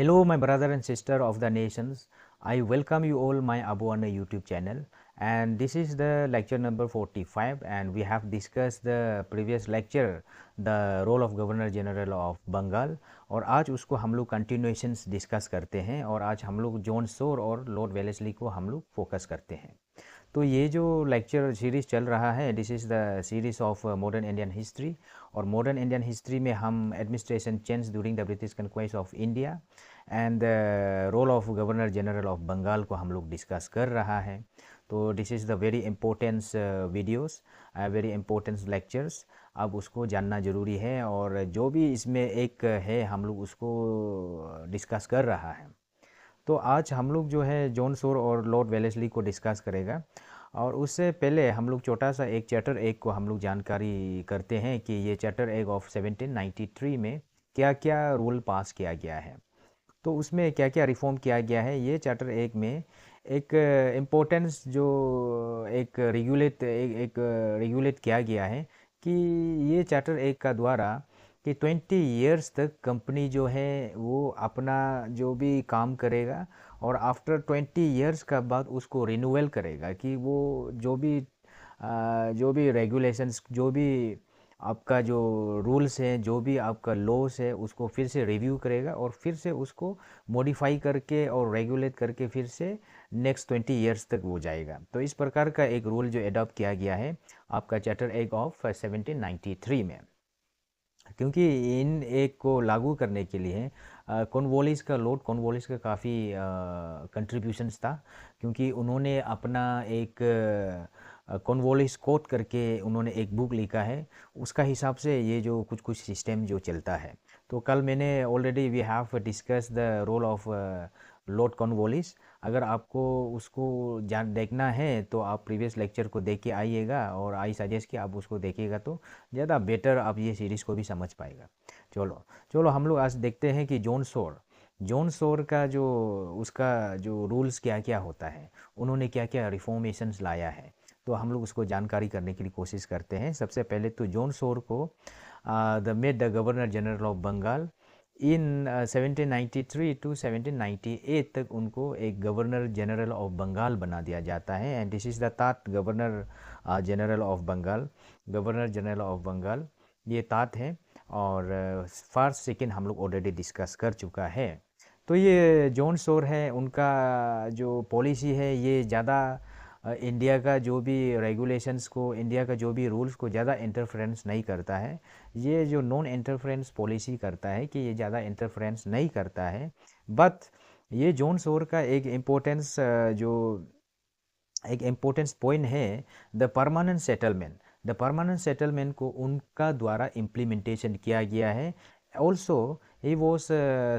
Hello, my brother and sister of the nations. I welcome you all my Abu Anna YouTube channel, and this is the lecture number 45, and we have discussed the previous lecture, the role of Governor General of Bengal, और आज उसको हम लोग continuations discuss करते हैं और आज हम लोग जॉन सोर और लॉर्ड वेलेस्ली को हम लोग फोकस करते हैं। तो ये जो लेक्चर सीरीज़ चल रहा है, this is the series of modern Indian history, और मॉडर्न इंडियन हिस्ट्री में हम administration change during the British conquest of India and the role of governor general of Bengal को हम लोग डिस्कस कर रहा है। तो this is the very importance videos, very importance lectures. अब उसको जानना ज़रूरी है और जो भी इसमें एक है हम लोग उसको डिस्कस कर रहा है। तो आज हम लोग जो है जॉन सोर और लॉर्ड वेलेस्ली को डिस्कस करेगा, और उससे पहले हम लोग छोटा सा एक चैप्टर एक को हम लोग जानकारी करते हैं कि ये चैप्टर एक ऑफ 1793 में क्या क्या रूल पास किया गया है, तो उसमें क्या क्या रिफॉर्म किया गया है। ये चैप्टर एक में एक इम्पोर्टेंस जो एक रेगुलेट किया गया है कि ये चैप्टर एक का द्वारा कि 20 ईयर्स तक कंपनी जो है वो अपना जो भी काम करेगा और आफ्टर 20 ईयर्स का बाद उसको रिन्यूअल करेगा कि वो जो भी रेगुलेशंस, जो भी आपका जो रूल्स हैं, जो भी आपका लॉस है, उसको फिर से रिव्यू करेगा और फिर से उसको मॉडिफाई करके और रेगुलेट करके फिर से नेक्स्ट 20 ईयर्स तक वो जाएगा। तो इस प्रकार का एक रूल जो एडॉप्ट किया गया है आपका चैप्टर एक ऑफ 1793 में, क्योंकि इन एक को लागू करने के लिए कॉर्नवालिस का लॉर्ड कॉर्नवालिस का काफ़ी कंट्रीब्यूशंस था, क्योंकि उन्होंने अपना एक कॉर्नवालिस कोड करके उन्होंने एक बुक लिखा है, उसका हिसाब से ये जो कुछ कुछ सिस्टम जो चलता है। तो कल मैंने already we have discuss the role of lord Cornwallis. अगर आपको उसको जान देखना है तो आप प्रीवियस लेक्चर को देख के आइएगा, और आई सजेस्ट कि आप उसको देखिएगा तो ज़्यादा बेटर आप ये सीरीज़ को भी समझ पाएगा। चलो चलो हम लोग आज देखते हैं कि जॉन सोर का जो उसका जो रूल्स क्या क्या होता है, उन्होंने क्या क्या रिफॉर्मेशंस लाया है, तो हम लोग उसको जानकारी करने की कोशिश करते हैं। सबसे पहले तो जॉन सोर को the made the governor general of Bengal in 1793 to 1798 तक उनको एक गवर्नर जनरल ऑफ बंगाल बना दिया जाता है, and this is the that governor general of Bengal. Governor general of Bengal ये तात है, और फर्स्ट सेकेंड हम लोग ऑलरेडी डिस्कस कर चुका है। तो ये जॉन सोर है, उनका जो पॉलिसी है ये ज़्यादा इंडिया का जो भी रेगुलेशंस को, इंडिया का जो भी रूल्स को ज़्यादा इंटरफेरेंस नहीं करता है। ये जो नॉन इंटरफेरेंस पॉलिसी करता है कि ये ज़्यादा इंटरफेरेंस नहीं करता है। बट ये जॉन सोर का एक इम्पोर्टेंस पॉइंट है the permanent settlement. The permanent settlement को उनका द्वारा इम्प्लीमेंटेशन किया गया है। ऑल्सो ही वॉज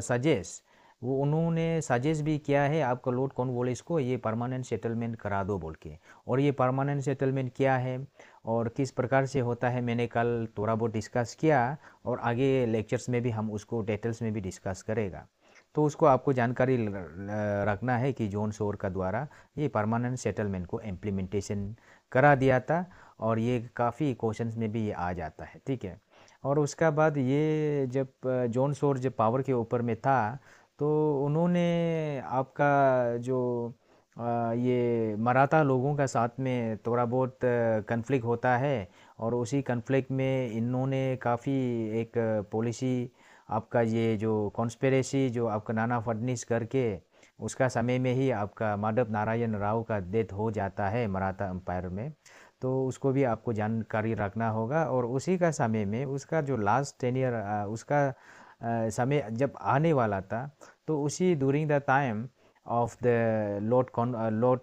सजेस्ट, वो उन्होंने सजेस्ट भी किया है आपका लॉर्ड कॉर्नवालिस को ये परमानेंट सेटलमेंट करा दो बोल के। और ये परमानेंट सेटलमेंट क्या है और किस प्रकार से होता है मैंने कल थोड़ा बहुत डिस्कस किया, और आगे लेक्चर्स में भी हम उसको डिटेल्स में भी डिस्कस करेगा। तो उसको आपको जानकारी रखना है कि जॉन सोर का द्वारा ये परमानेंट सेटलमेंट को इम्प्लीमेंटेशन करा दिया था, और ये काफ़ी क्वेश्चंस में भी ये आ जाता है, ठीक है। और उसका बाद ये जब जॉन सोर जब पावर के ऊपर में था, तो उन्होंने आपका जो ये मराठा लोगों का साथ में थोड़ा बहुत कन्फ्लिक्ट होता है, और उसी कन्फ्लिक्ट में इन्होंने काफ़ी एक पॉलिसी आपका ये जो कॉन्स्पिरेसी जो आपका नाना फडनीस करके, उसका समय में ही आपका माधव नारायण राव का डेथ हो जाता है मराठा एम्पायर में। तो उसको भी आपको जानकारी रखना होगा, और उसी का समय में उसका जो लास्ट 10 ईयर उसका समय जब आने वाला था, तो उसी during the time of the Lord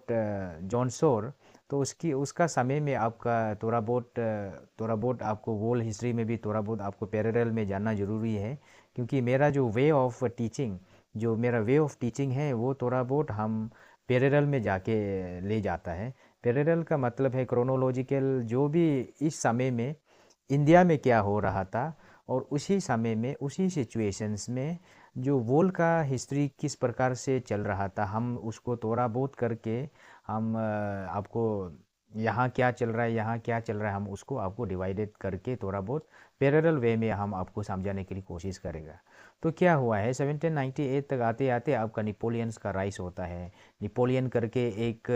John सोर, तो उसकी उसका समय में आपका थोड़ा बहुत आपको वर्ल्ड हिस्ट्री में भी थोड़ा बहुत आपको पैरेलल में जानना ज़रूरी है, क्योंकि मेरा वे ऑफ टीचिंग है वो थोड़ा बहुत हम पैरेलल में जाके ले जाता है। पैरेलल का मतलब है क्रोनोलॉजिकल, जो भी इस समय में इंडिया में क्या हो रहा था, और उसी समय में उसी सिचुएशंस में जो वर्ल्ड का हिस्ट्री किस प्रकार से चल रहा था, हम उसको थोड़ा बहुत करके हम आपको यहाँ क्या चल रहा है, यहाँ क्या चल रहा है, हम उसको आपको डिवाइडेड करके थोड़ा बहुत पैरेलल वे में हम आपको समझाने के लिए कोशिश करेगा। तो क्या हुआ है, 1798 तक आते आते आपका निपोलियंस का राइस होता है। निपोलियन करके एक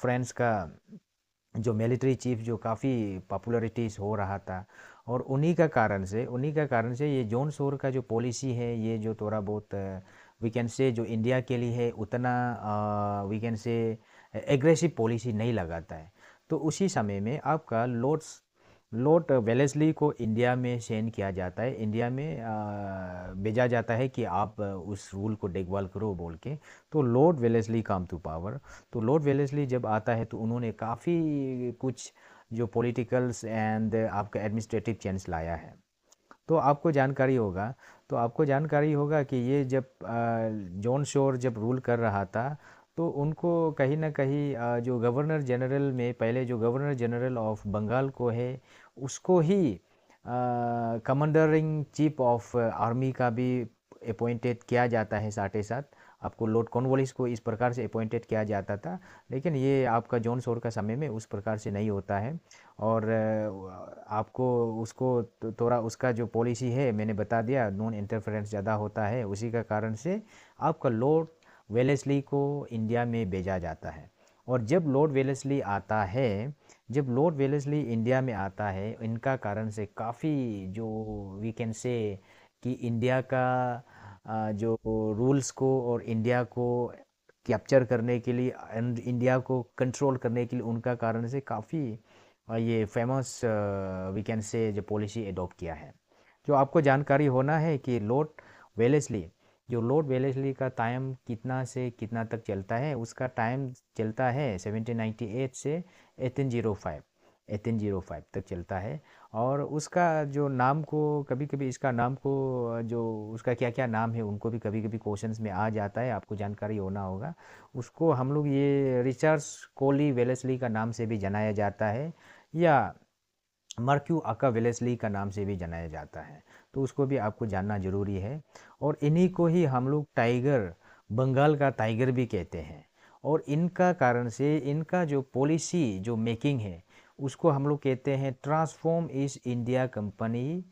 फ्रांस का जो मिलिट्री चीफ जो काफ़ी पॉपुलरिटीज हो रहा था, और उन्हीं का कारण से ये जॉन सोर का जो पॉलिसी है, ये जो थोड़ा बहुत वी कैन से जो इंडिया के लिए है उतना we can say aggressive policy नहीं लगाता है। तो उसी समय में आपका लॉर्ड वेलेस्ली को इंडिया में सेंड किया जाता है, इंडिया में भेजा जाता है कि आप उस रूल को देखभाल करो बोल के। तो lord Wellesley come to power. तो लॉर्ड वेलेस्ली जब आता है तो उन्होंने काफ़ी कुछ जो पॉलिटिकल्स एंड आपका एडमिनिस्ट्रेटिव चेंज लाया है। तो आपको जानकारी होगा कि ये जब जॉन शोर जब रूल कर रहा था, तो उनको कहीं ना कहीं जो गवर्नर जनरल में पहले जो गवर्नर जनरल ऑफ बंगाल को है, उसको ही कमांडरिंग चीफ ऑफ आर्मी का भी अपॉइंटेड किया जाता है। साथ ही साथ आपको लॉर्ड कॉर्नवालिस को इस प्रकार से अपॉइंटेड किया जाता था, लेकिन ये आपका जॉन शोर का समय में उस प्रकार से नहीं होता है। और आपको उसको थोड़ा उसका जो पॉलिसी है मैंने बता दिया, नॉन इंटरफेरेंस ज़्यादा होता है, उसी का कारण से आपका लॉर्ड वेलेस्ली को इंडिया में भेजा जाता है। और जब लॉर्ड वेलेस्ली इंडिया में आता है, इनका कारण से काफ़ी जो वी कैन से कि इंडिया का जो रूल्स को और इंडिया को कैप्चर करने के लिए एंड इंडिया को कंट्रोल करने के लिए उनका कारण से काफ़ी ये फेमस वी कैन से जो पॉलिसी एडॉप्ट किया है। जो आपको जानकारी होना है कि वेलेस्ली लॉर्ड वेलेस्ली का टाइम कितना से कितना तक चलता है, उसका टाइम चलता है 1798 से 1805 तक चलता है। और उसका जो नाम को कभी कभी इसका नाम को जो उसका क्या क्या नाम है उनको भी कभी कभी क्वेश्चंस में आ जाता है, आपको जानकारी होना होगा। उसको हम लोग ये रिचर्ड कोली वेलेस्ली का नाम से भी जनाया जाता है, या मर्क्यू आका वेलेस्ली का नाम से भी जनाया जाता है। तो उसको भी आपको जानना ज़रूरी है। और इन्हीं को ही हम लोग टाइगर, बंगाल का टाइगर भी कहते हैं। और इनका कारण से इनका जो पॉलिसी जो मेकिंग है, उसको हम लोग कहते हैं transform East India company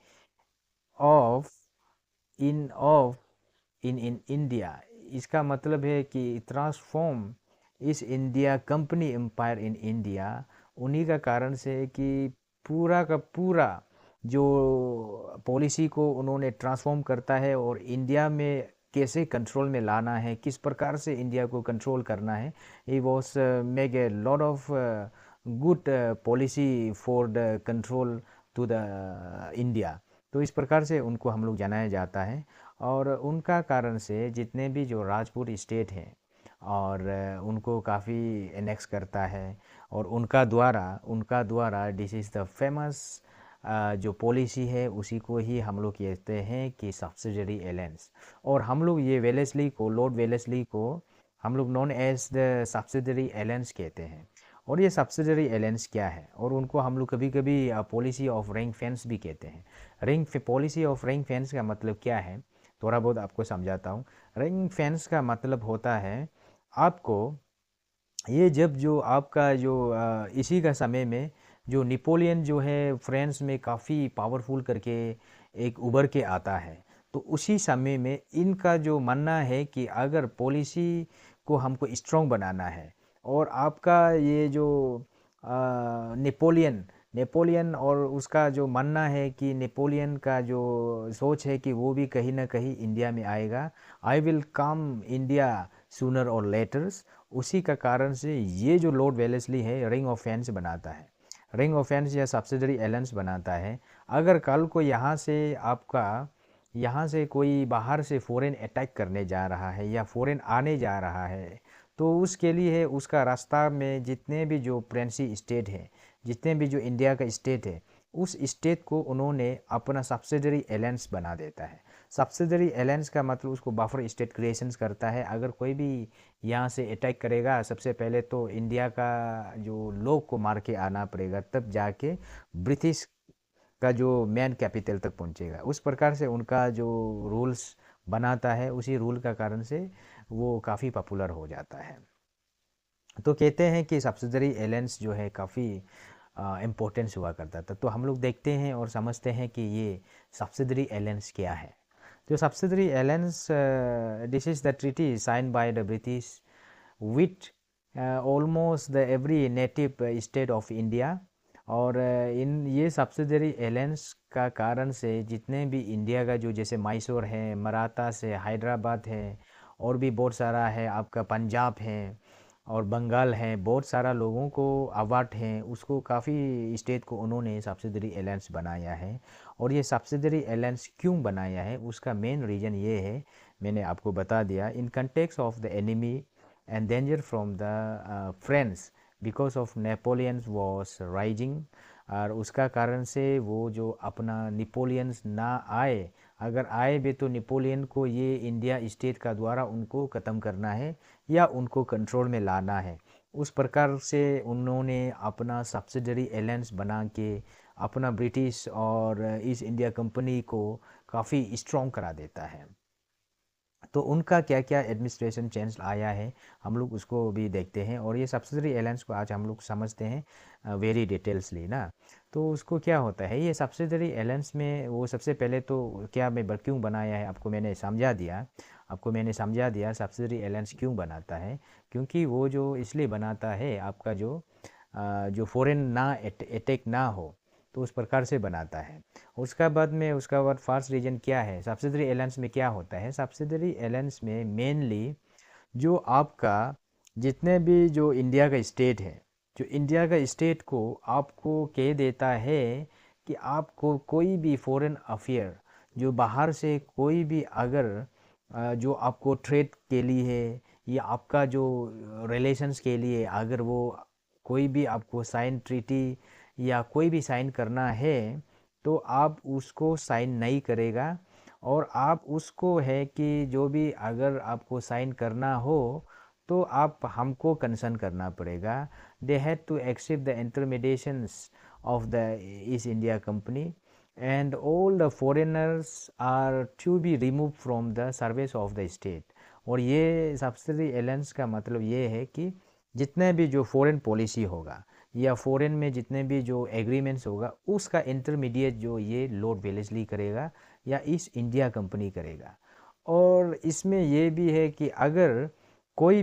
of of in India. इसका मतलब है कि transform East India company empire in India. उन्हीं का कारण से है कि पूरा का पूरा जो पॉलिसी को उन्होंने ट्रांसफॉर्म करता है, और इंडिया में कैसे कंट्रोल में लाना है, किस प्रकार से इंडिया को कंट्रोल करना है। He was make a lot of good policy for the control to the India. तो इस प्रकार से उनको हम लोग जाना जाता है। और उनका कारण से जितने भी जो राजपूत स्टेट हैं, और उनको काफ़ी एनेक्स करता है। और उनका द्वारा दिस इज़ द फेमस जो पॉलिसी है, उसी को ही हम लोग कहते हैं कि सब्सिडरी एलायंस। और हम लोग ये लॉर्ड वेलेस्ली को हम लोग known as the subsidiary alliance कहते हैं। और ये सब्सिडरी एलायंस क्या है, और उनको हम लोग कभी कभी पॉलिसी ऑफ रिंग फेंस भी कहते हैं। पॉलिसी ऑफ रिंग फेंस का मतलब क्या है, थोड़ा बहुत आपको समझाता हूँ। रिंग फेंस का मतलब होता है आपको, ये जब जो आपका जो इसी का समय में जो नेपोलियन जो है फ्रांस में काफ़ी पावरफुल करके एक उभर के आता है, तो उसी समय में इनका जो मानना है कि अगर पॉलिसी को हमको स्ट्रॉन्ग बनाना है, और आपका ये जो नेपोलियन नेपोलियन और उसका जो मानना है कि नेपोलियन का जो सोच है कि वो भी कहीं ना कहीं इंडिया में आएगा, I will come India sooner और लेटर्स। उसी का कारण से ये जो लॉर्ड वेलेस्ली है रिंग ऑफ फेंस बनाता है, रिंग ऑफ फेंस या सब्सिडरी एलायंस बनाता है। अगर कल को यहाँ से कोई बाहर से फॉरेन अटैक करने जा रहा है या फॉरेन आने जा रहा है, तो उसके लिए उसका रास्ता में जितने भी जो प्रेंसी स्टेट है, जितने भी जो इंडिया का स्टेट है, उस स्टेट को उन्होंने अपना सब्सिडरी एलायंस बना देता है। सब्सिडरी एलायंस का मतलब उसको बफर स्टेट क्रिएशंस करता है। अगर कोई भी यहाँ से अटैक करेगा, सबसे पहले तो इंडिया का जो लोग को मार के आना पड़ेगा, तब जाके ब्रिटिश का जो मेन कैपिटल तक पहुँचेगा। उस प्रकार से उनका जो रूल्स बनाता है, उसी रूल का कारण से वो काफ़ी पॉपुलर हो जाता है। तो कहते हैं कि सब्सिडरी एलायंस जो है काफ़ी इम्पोर्टेंस हुआ करता था। तो हम लोग देखते हैं और समझते हैं कि ये सब्सिडरी एलायंस क्या है। तो subsidiary alliance, this is the treaty sign by the British with almost the every native state of India. और इन ये सब्सिडरी एलायंस का कारण से जितने भी इंडिया का जो जैसे मैसूर है, मराठा से हैदराबाद है, और भी बहुत सारा है, आपका पंजाब है और बंगाल है, बहुत सारा लोगों को अवार्ड हैं, उसको काफ़ी स्टेट को उन्होंने सब्सिडरी एलायंस बनाया है। और ये सब्सिडरी एलायंस क्यों बनाया है, उसका मेन रीज़न ये है, मैंने आपको बता दिया। In context of the enemy and danger from the friends because of Napoleon's was rising. और उसका कारण से वो जो अपना नेपोलियंस ना आए, अगर आए भी तो नेपोलियन को ये इंडिया स्टेट का द्वारा उनको ख़त्म करना है या उनको कंट्रोल में लाना है। उस प्रकार से उन्होंने अपना सब्सिडरी एलायंस बना के अपना ब्रिटिश और ईस्ट इंडिया कंपनी को काफ़ी स्ट्रॉन्ग करा देता है। तो उनका क्या क्या एडमिनिस्ट्रेशन चेंज आया है, हम लोग उसको भी देखते हैं। और ये सब्सिडरी एलायंस को आज हम लोग समझते हैं वेरी डिटेल्सली ना। तो उसको क्या होता है ये सब्सिडरी एलायंस में, वो सबसे पहले तो क्या मैं क्यों बनाया है आपको मैंने समझा दिया सब्सिडरी एलायंस क्यों बनाता है। क्योंकि वो जो इसलिए बनाता है, आपका जो फॉरेन ना अटैक ना हो, तो उस प्रकार से बनाता है। उसका बाद फर्स्ट रीजन क्या है, सब्सिडरी एलायंस में क्या होता है। सब्सिडरी एलायंस में मेनली जो आपका जितने भी जो इंडिया का स्टेट है, जो इंडिया का स्टेट को आपको कह देता है कि आपको कोई भी फॉरेन अफेयर, जो बाहर से कोई भी अगर जो आपको ट्रेड के लिए है या आपका जो रिलेशंस के लिए, अगर वो कोई भी आपको साइन ट्रीटी या कोई भी साइन करना है, तो आप उसको साइन नहीं करेगा। और आप उसको है कि जो भी अगर आपको साइन करना हो तो आप हमको कंसर्न करना पड़ेगा। They had to accept the intermediations of the East India Company and all the foreigners are to be remove from the service of the state. और ये सब्सिडरी एलायंस का मतलब ये है कि जितने भी जो फॉरेन पॉलिसी होगा या फॉरेन में जितने भी जो एग्रीमेंट्स होगा, उसका इंटरमीडिएट जो ये लॉर्ड वेलेस्ली करेगा या ईस्ट इंडिया कंपनी करेगा। और इसमें ये भी है कि अगर कोई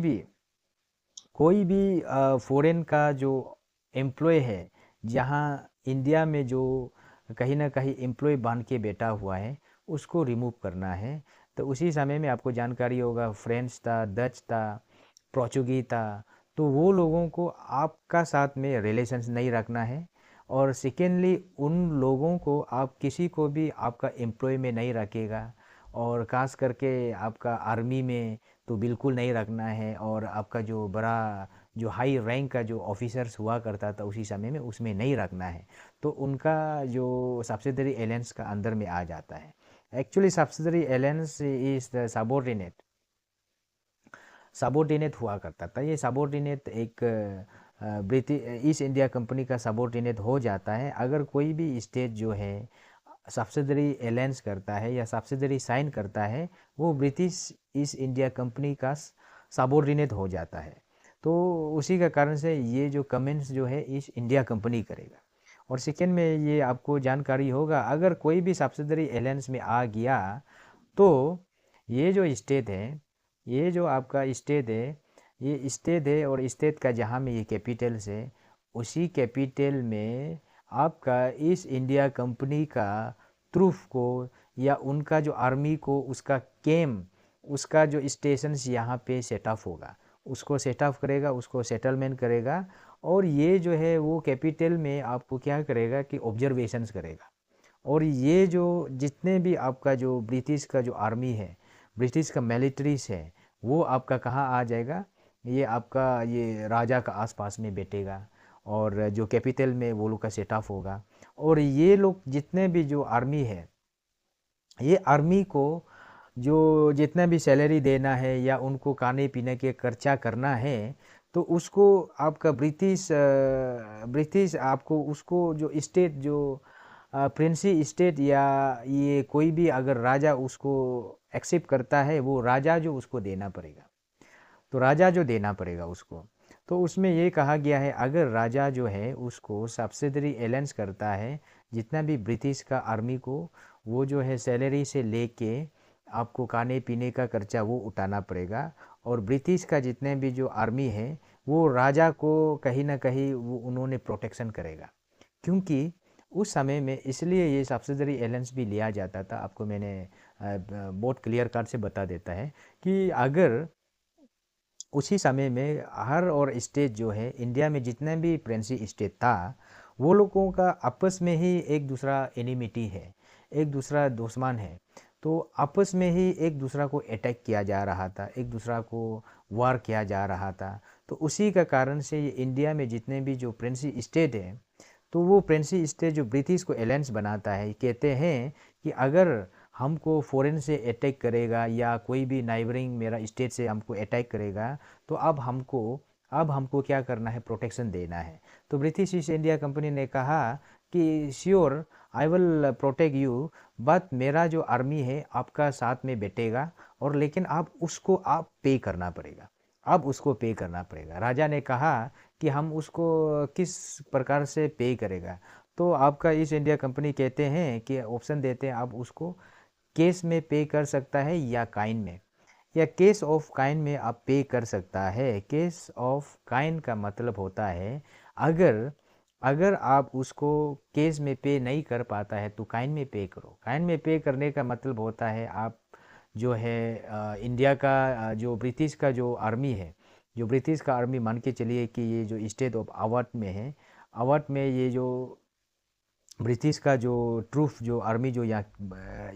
भी फॉरेन का जो एम्प्लॉय है, जहाँ इंडिया में जो कहीं ना कहीं एम्प्लॉय बन के बैठा हुआ है, उसको रिमूव करना है। तो उसी समय में आपको जानकारी होगा, फ्रेंच था, डच था, पोर्चुगीज था, तो वो लोगों को आपका साथ में रिलेशंस नहीं रखना है। और सेकेंडली उन लोगों को आप किसी को भी आपका एम्प्लॉय में नहीं रखेगा, और खास करके आपका आर्मी में तो बिल्कुल नहीं रखना है। और आपका जो बड़ा जो हाई रैंक का जो ऑफिसर्स हुआ करता था उसी समय में, उसमें नहीं रखना है। तो उनका जो सब्सिडरी एलायंस का अंदर में आ जाता है। Actually subsidiary alliance is the subordinate हुआ करता था। ये सबोर्डिनेट एक ब्रिटिश ईस्ट इंडिया कंपनी का सबोर्डिनेट हो जाता है अगर कोई भी स्टेट जो है सब्सिडरी एलायंस करता है या सब्सिडरी साइन करता है, वो ब्रिटिश ईस्ट इंडिया कंपनी का सबोर्डिनेट हो जाता है। तो उसी का कारण से ये जो कमेंट्स जो है ईस्ट इंडिया कंपनी करेगा। और सेकेंड में ये आपको जानकारी होगा, अगर कोई भी सब्सिडरी एलायंस में आ गया तो ये जो स्टेट है, ये जो आपका स्टेट है, ये स्टेट है और स्टेट का जहाँ में ये कैपिटल्स है, उसी कैपिटल में आपका ईस्ट इंडिया कंपनी का ट्रूफ को या उनका जो आर्मी को उसका उसका जो स्टेशंस यहाँ पे सेटअप होगा, उसको सेटअप करेगा, उसको सेटलमेंट करेगा। और ये जो है वो कैपिटल में आपको क्या करेगा कि ऑब्जर्वेशंस करेगा। और ये जो जितने भी आपका जो ब्रिटिश का जो आर्मी है, ब्रिटिश का मिलिट्रीज है, वो आपका कहाँ आ जाएगा, ये आपका ये राजा का आसपास में बैठेगा। और जो कैपिटल में वो लोग का सेटअप होगा। और ये लोग जितने भी जो आर्मी है, ये आर्मी को जो जितना भी सैलरी देना है या उनको खाने पीने के खर्चा करना है, तो उसको आपका ब्रिटिश आपको उसको जो स्टेट जो प्रिंसी स्टेट या ये कोई भी अगर राजा उसको एक्सेप्ट करता है, वो राजा जो उसको देना पड़ेगा, तो राजा जो देना पड़ेगा उसको। तो उसमें ये कहा गया है अगर राजा जो है उसको सब्सिडरी अलाउंस करता है, जितना भी ब्रिटिश का आर्मी को वो जो है सैलरी से लेके आपको खाने पीने का खर्चा वो उठाना पड़ेगा, और ब्रिटिश का जितने भी जो आर्मी है वो राजा को कहीं ना कहीं वो उन्होंने प्रोटेक्शन करेगा। क्योंकि उस समय में इसलिए ये सब्सिडरी अलाउंस भी लिया जाता था। आपको मैंने बहुत क्लियर कट से बता देता है कि अगर उसी समय में हर और स्टेट जो है इंडिया में जितने भी प्रिंसी स्टेट था वो लोगों का आपस में ही एक दूसरा एनिमिटी है, एक दूसरा दुश्मन है। तो आपस में ही एक दूसरा को अटैक किया जा रहा था, एक दूसरा को वार किया जा रहा था। तो उसी का कारण से ये इंडिया में जितने भी जो प्रिंसी स्टेट है, तो वो प्रिंसी स्टेट जो ब्रिटिश को अलायंस बनाता है, कहते हैं कि अगर हमको फॉरेन से अटैक करेगा या कोई भी नाइबरिंग मेरा स्टेट से हमको अटैक करेगा, तो अब हमको क्या करना है, प्रोटेक्शन देना है। तो ब्रिटिश ईस्ट इंडिया कंपनी ने कहा कि sure I will protect you, but मेरा जो आर्मी है आपका साथ में बैठेगा, और लेकिन आप पे करना पड़ेगा, अब उसको पे करना पड़ेगा। राजा ने कहा कि हम उसको किस प्रकार से पे करेगा। तो आपका ईस्ट इंडिया कंपनी कहते हैं कि ऑप्शन देते हैं, आप उसको केस में पे कर सकता है या काइन में, या केस ऑफ काइन में आप पे कर सकता है। केस ऑफ काइन का मतलब होता है अगर अगर आप उसको केस में पे नहीं कर पाता है तो काइन में पे करो। काइन में पे करने का मतलब होता है आप जो है इंडिया का जो ब्रिटिश का जो आर्मी है, जो ब्रिटिश का आर्मी मान के चलिए कि ये जो स्टेट ऑफ अवध में है, अवध में ये जो ब्रिटिश का जो ट्रूप जो आर्मी जो यहाँ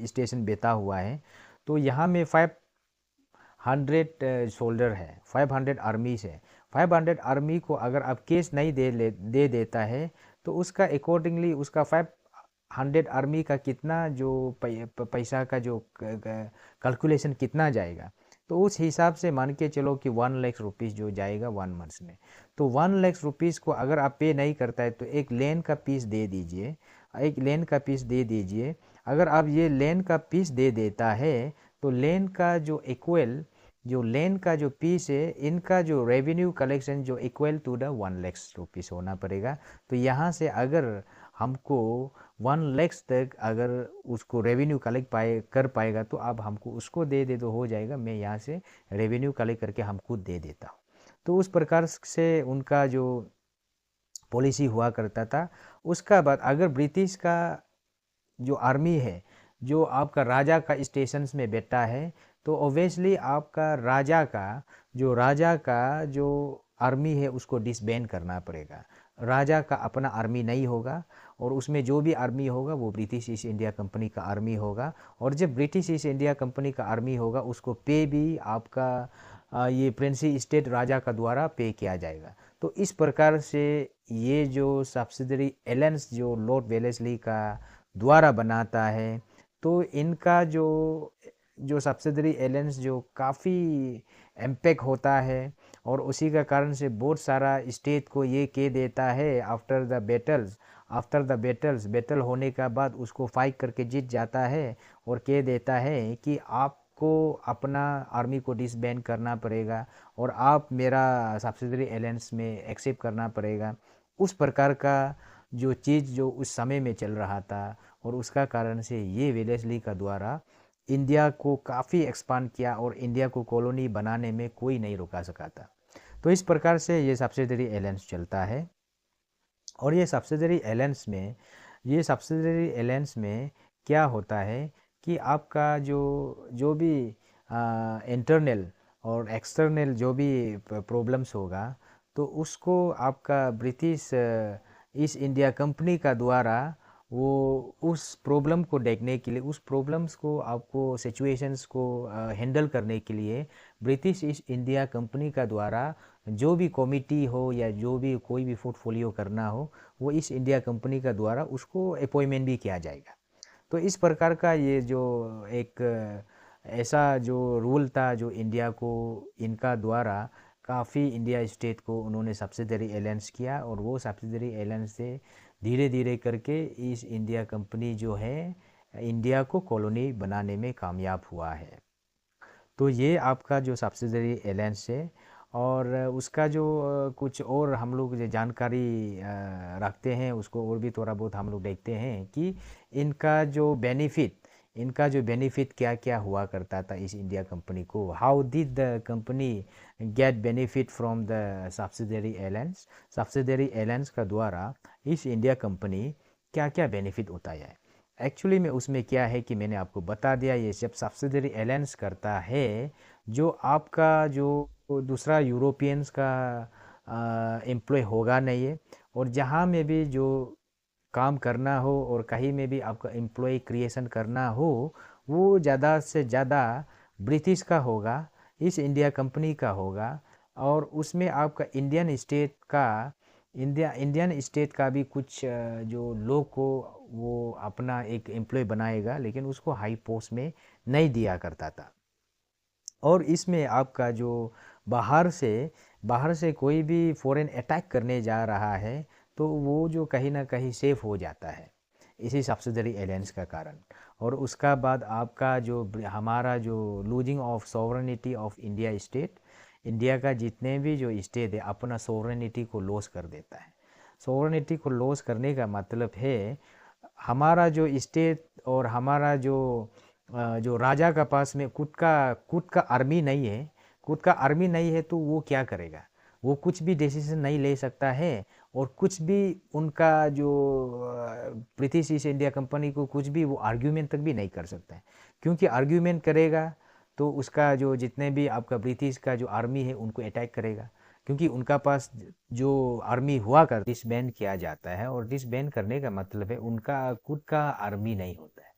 स्टेशन बेता हुआ है, तो यहाँ में 500 सोल्डर है, 500 आर्मीज है। 500 आर्मी को अगर आप केस नहीं दे देता है तो उसका अकॉर्डिंगली उसका 500 आर्मी का कितना जो पैसा का जो कैलकुलेशन कितना जाएगा, तो उस हिसाब से मान के चलो कि 1 लाख रुपीज़ जो जाएगा 1 मंथ्स में। तो 1 लाख रुपीज़ को अगर आप पे नहीं करता है तो एक लेन का पीस दे दीजिए, एक लेन का पीस दे दीजिए। अगर आप ये लेन का पीस दे देता है तो लेन का जो इक्वल जो लेन का जो पीस है, इनका जो रेवेन्यू कलेक्शन जो equal to the 1 lakh rupees होना पड़ेगा। तो यहाँ से अगर हमको 1 लाख तक अगर उसको रेवेन्यू कलेक्ट कर पाएगा तो अब हमको उसको दे दे तो हो जाएगा, मैं यहाँ से रेवेन्यू कलेक्ट करके हमको दे देता हूँ। तो उस प्रकार से उनका जो पॉलिसी हुआ करता था। उसका बाद अगर ब्रिटिश का जो आर्मी है जो आपका राजा का स्टेशंस में बैठा है, तो ऑब्वियसली आपका राजा का जो आर्मी है उसको डिसबैंड करना पड़ेगा। राजा का अपना आर्मी नहीं होगा, और उसमें जो भी आर्मी होगा वो ब्रिटिश ईस्ट इंडिया कंपनी का आर्मी होगा। और जब ब्रिटिश ईस्ट इंडिया कंपनी का आर्मी होगा उसको पे भी आपका ये प्रिंसी स्टेट राजा का द्वारा पे किया जाएगा। तो इस प्रकार से ये जो सब्सिडरी अलायंस जो लॉर्ड वेलेस्ली का द्वारा बनाता है, तो इनका जो जो सब्सिडरी अलायंस जो काफ़ी इम्पैक्ट होता है, और उसी का कारण से बहुत सारा स्टेट को ये कह देता है आफ्टर द बैटल्स बैटल होने का बाद उसको फाइट करके जीत जाता है, और कह देता है कि आपको अपना आर्मी को डिसबैंड करना पड़ेगा और आप मेरा सब्सिडरी अलायंस में एक्सेप्ट करना पड़ेगा। उस प्रकार का जो चीज़ जो उस समय में चल रहा था, और उसका कारण से ये वेलेस्ली का द्वारा इंडिया को काफ़ी एक्सपांड किया, और इंडिया को कॉलोनी बनाने में कोई नहीं रोका सका था। तो इस प्रकार से ये सब्सिडरी अलायंस चलता है। और ये सब्सिडरी अलायंस में क्या होता है कि आपका जो जो भी इंटरनल और एक्सटर्नल जो भी प्रॉब्लम्स होगा, तो उसको आपका ब्रिटिश ईस्ट इंडिया कंपनी का द्वारा वो उस प्रॉब्लम को देखने के लिए, उस प्रॉब्लम्स को आपको सिचुएशंस को हैंडल करने के लिए ब्रिटिश ईस्ट इंडिया कंपनी का द्वारा जो भी कमिटी हो या जो भी कोई भी पोर्टफोलियो करना हो, वो इस इंडिया कंपनी का द्वारा उसको अपॉइंटमेंट भी किया जाएगा। तो इस प्रकार का ये जो एक ऐसा जो रूल था जो इंडिया को इनका द्वारा काफ़ी इंडिया स्टेट को उन्होंने सब्सिडरी अलायंस किया, और वो सब्सिडरी अलायंस से धीरे धीरे करके ईस्ट इंडिया कंपनी जो है इंडिया को कॉलोनी बनाने में कामयाब हुआ है। तो ये आपका जो सब्सिडरी अलायंस है। और उसका जो कुछ और हम लोग जो जानकारी रखते हैं उसको और भी थोड़ा बहुत हम लोग देखते हैं कि इनका जो बेनिफिट क्या क्या हुआ करता था इस इंडिया कंपनी को। How did the company get benefit from the subsidiary airlines का द्वारा इस इंडिया कंपनी क्या क्या बेनिफिट होता है। एक्चुअली में उसमें क्या है कि मैंने आपको बता दिया, ये जब सब्सिडरी एयरलाइंस करता है, जो आपका जो दूसरा यूरोपियंस का एम्प्लॉय होगा नहीं है, और जहाँ में भी जो काम करना हो और कहीं में भी आपका एम्प्लॉय क्रिएशन करना हो, वो ज़्यादा से ज़्यादा ब्रिटिश का होगा, इस इंडिया कंपनी का होगा। और उसमें आपका इंडियन स्टेट का भी कुछ जो लोग को वो अपना एक एम्प्लॉय बनाएगा, लेकिन उसको हाई पोस्ट में नहीं दिया करता था। और इसमें आपका जो बाहर से बाहर से कोई भी फॉरेन अटैक करने जा रहा है, तो वो जो कहीं ना कहीं सेफ हो जाता है इसी सब्सिडरी एलायंस का कारण। और उसका बाद आपका जो हमारा जो losing of sovereignty of India का जितने भी जो स्टेट है अपना सोवरेनिटी को लॉस कर देता है। सोवरेनिटी को लॉस करने का मतलब है हमारा जो स्टेट और हमारा जो राजा का पास में खुद का आर्मी नहीं है। खुद का आर्मी नहीं है तो वो क्या करेगा, वो कुछ भी डिसीजन नहीं ले सकता है। और कुछ भी उनका जो ब्रिटिश ईस्ट इंडिया कंपनी को कुछ भी वो आर्ग्यूमेंट तक भी नहीं कर सकता है, क्योंकि आर्ग्यूमेंट करेगा तो उसका जो जितने भी आपका ब्रिटिश का जो आर्मी है उनको अटैक करेगा, क्योंकि उनका पास जो आर्मी हुआ कर डिसबैंड किया जाता है। और डिसबैंड करने का मतलब है उनका खुद का आर्मी नहीं होता है।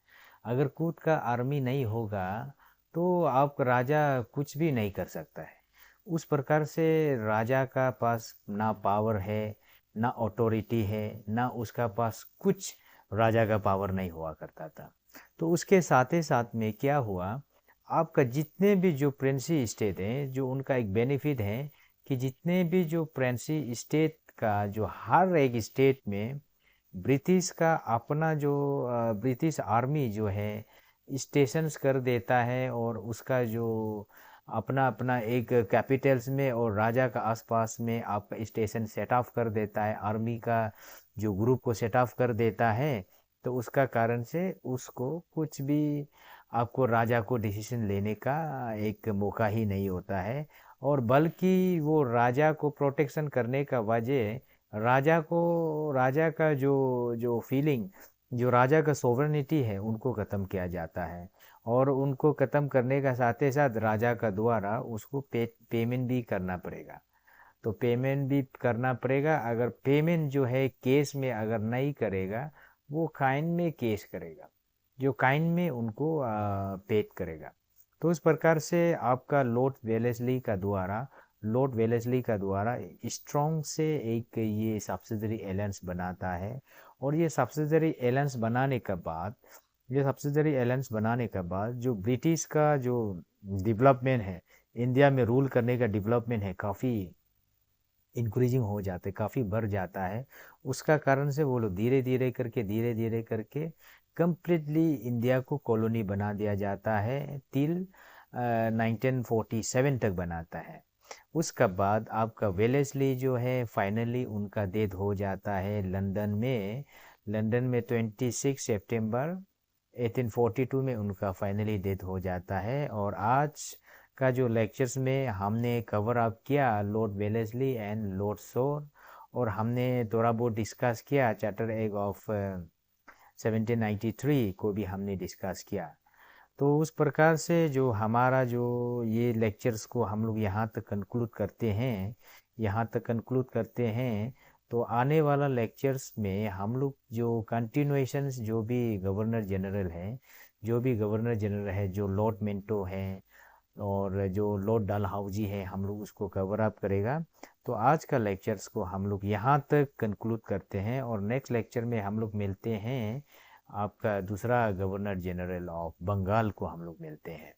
अगर खुद का आर्मी नहीं होगा तो आप राजा कुछ भी नहीं कर सकता है। उस प्रकार से राजा का पास ना पावर है, ना अथॉरिटी है, ना उसका पास कुछ राजा का पावर नहीं हुआ करता था। तो उसके साथ ही साथ में क्या हुआ, आपका जितने भी जो प्रिंसी स्टेट हैं, जो उनका एक बेनिफिट है कि जितने भी जो प्रिंसी स्टेट का जो हर एक स्टेट में ब्रिटिश का अपना जो ब्रिटिश आर्मी जो है स्टेशंस कर देता है, और उसका जो अपना अपना एक कैपिटल्स में और राजा का आसपास में आपका स्टेशन सेट ऑफ कर देता है, आर्मी का जो ग्रुप को सेट ऑफ कर देता है। तो उसका कारण से उसको कुछ भी आपको राजा को डिसीजन लेने का एक मौका ही नहीं होता है। और बल्कि वो राजा को प्रोटेक्शन करने का वजह राजा का जो जो फीलिंग, जो राजा का सोवरेनिटी है उनको ख़त्म किया जाता है। और उनको ख़त्म करने का साथ ही साथ राजा का द्वारा उसको पेमेंट भी करना पड़ेगा। तो पेमेंट भी करना पड़ेगा, अगर पेमेंट जो है केस में अगर नहीं करेगा, वो काइन में केस करेगा, जो काइन में उनको पेड करेगा। तो इस प्रकार से आपका लॉर्ड वेलेस्ली का द्वारा स्ट्रॉन्ग से एक ये सब्सिडरी एलायंस बनाता है। और ये सब्सिडरी एलायंस बनाने का बाद जो ब्रिटिश का जो डेवलपमेंट है, इंडिया में रूल करने का डेवलपमेंट है, काफ़ी इंक्रीजिंग हो जाते, काफ़ी बढ़ जाता है। उसका कारण से वो लोग धीरे धीरे करके कंप्लीटली इंडिया को कॉलोनी बना दिया जाता है, टिल 1947 तक बनाता है। उसका बाद आपका वेलेस्ली जो है फाइनली उनका डेथ हो जाता है लंदन में 26 सितंबर 1842 में उनका फाइनली डेथ हो जाता है। और आज का जो लेक्चर्स में हमने कवर अप किया लॉर्ड वेलेस्ली एंड लॉर्ड सोर, और हमने थोड़ा बहुत डिस्कस किया चार्टर एक्ट ऑफ 1793 को भी हमने डिस्कस किया। तो उस प्रकार से जो हमारा जो ये लेक्चर्स को हम लोग यहाँ तक कंक्लूड करते हैं। तो आने वाला लेक्चर्स में हम लोग जो कंटिन्यूएशंस जो भी गवर्नर जनरल है, जो लॉर्ड मिंटो है और जो लॉर्ड डलहौजी है, हम लोग उसको कवर अप करेगा। तो आज का लेक्चर्स को हम लोग यहाँ तक कंक्लूड करते हैं, और नेक्स्ट लेक्चर में हम लोग मिलते हैं, आपका दूसरा गवर्नर जनरल ऑफ बंगाल को हम लोग मिलते हैं।